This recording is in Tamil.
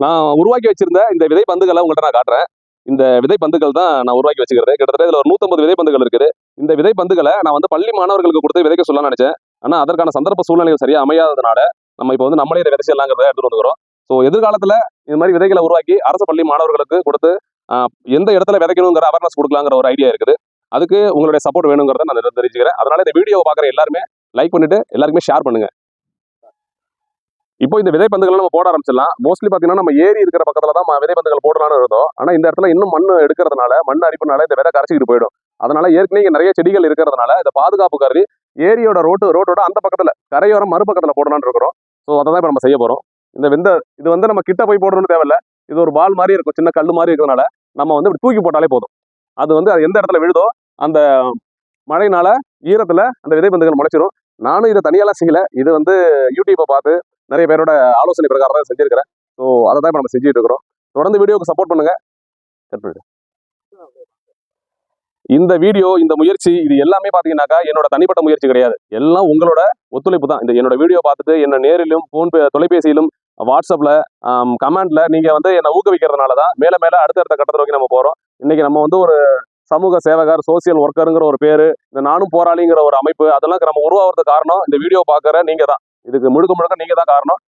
நான் உருவாக்கி வச்சிருந்த இந்த விதை பந்துகளை உங்கள்கிட்ட நான் காட்டுறேன். இந்த விதை பந்துகள் தான் நான் உருவாக்கி வச்சுக்கிறது. கிட்டத்தட்ட இதுல ஒரு 150 விதை பந்துகள் இருக்குது. இந்த விதை பந்துகளை நான் வந்து பள்ளி மாணவர்களுக்கு கொடுத்து விதைக்க சொல்லலாம்னு நினைச்சேன். ஆனா அதற்கான சந்தர்ப்ப சூழ்நிலைகள் சரியா அமையாததுனால நம்ம இப்போ வந்து நம்மளே இதை விதைச்சிடலாங்கிறத எடுத்துட்டு வந்துக்கிறோம். ஸோ எதிர்காலத்துல இது மாதிரி விதைகளை உருவாக்கி அரசு பள்ளி மாணவர்களுக்கு கொடுத்து எந்த இடத்துல விதைக்கணுங்கிற அவேர்னஸ் கொடுக்கலாங்கிற ஒரு ஐடியா இருக்குது. அதுக்கு உங்களுடைய சப்போர்ட் வேணுங்கிறத நான் தெரிஞ்சுக்கிறேன். அதனால இந்த வீடியோவை பார்க்குற எல்லாருமே லைக் பண்ணிட்டு எல்லாருக்குமே ஷேர் பண்ணுங்க. இப்போ இந்த விதைப்பந்துகள் நம்ம போட ஆரம்பிச்சிடலாம். மோஸ்ட்லி பார்த்தீங்கன்னா நம்ம ஏரி இருக்கிற பக்கத்துல தான் விதைப்பந்துகள் போடலாம்னு இருந்தோம். ஆனா இந்த இடத்துல இன்னும் மண் எடுக்கிறதுனால மண் அரிப்புனால இந்த விதை கரைச்சிக்கிட்டு போயிடும். அதனால ஏற்கனவே இங்க நிறைய செடிகள் இருக்கிறதுனால இதை பாதுகாப்பு கருதி ஏரியோட ரோட்டோட அந்த பக்கத்துல கரையோரம் மறுபக்கத்துல போடலாம்னு இருக்கிறோம். ஸோ அதை தான் இப்போ நம்ம செய்ய போறோம். இது வந்து நம்ம கிட்ட போய் போடணும்னு தேவையில்ல. இது ஒரு பால் மாதிரி இருக்கும், சின்ன கல் மாதிரி இருக்கிறதுனால நம்ம வந்து இப்படி தூக்கி போட்டாலே போதும். அது வந்து எந்த இடத்துல விழுதோ அந்த மழையினால ஈரத்துல அந்த விதைப்பந்துகள் முளைச்சிரும். நானும் இதை தனியாலாம் செய்யல. இது வந்து யூடியூப்பை பார்த்து நிறைய பேரோட ஆலோசனை பிரகாரம் தான் செஞ்சிருக்கிறேன். ஸோ அதை தான் இப்போ நம்ம செஞ்சுட்டு இருக்கிறோம். தொடர்ந்து வீடியோக்கு சப்போர்ட் பண்ணுங்க. இந்த வீடியோ, இந்த முயற்சி, இது எல்லாமே பாத்தீங்கன்னாக்கா என்னோட தனிப்பட்ட முயற்சி கிடையாது. எல்லாம் உங்களோட ஒத்துழைப்பு தான். இந்த என்னோட வீடியோ பார்த்துட்டு என்ன நேரிலும் தொலைபேசியிலும் வாட்ஸ்அப்ல கமெண்ட்ல நீங்க வந்து என்னை ஊக்குவிக்கிறதுனால தான் மேல மேல அடுத்தடுத்த கட்டத்தை நோக்கி நம்ம போறோம். இன்னைக்கு நம்ம வந்து ஒரு சமூக சேவகர், சோசியல் ஒர்க்கருங்கிற ஒரு பேரு, இந்த நானும் போராளிங்கிற ஒரு அமைப்பு, அதெல்லாம் நம்ம உருவாகிறதுக்கு காரணம் இந்த வீடியோ பார்க்குற நீங்க தான். இதுக்கு முழுக்க நீங்க தான் காரணம்.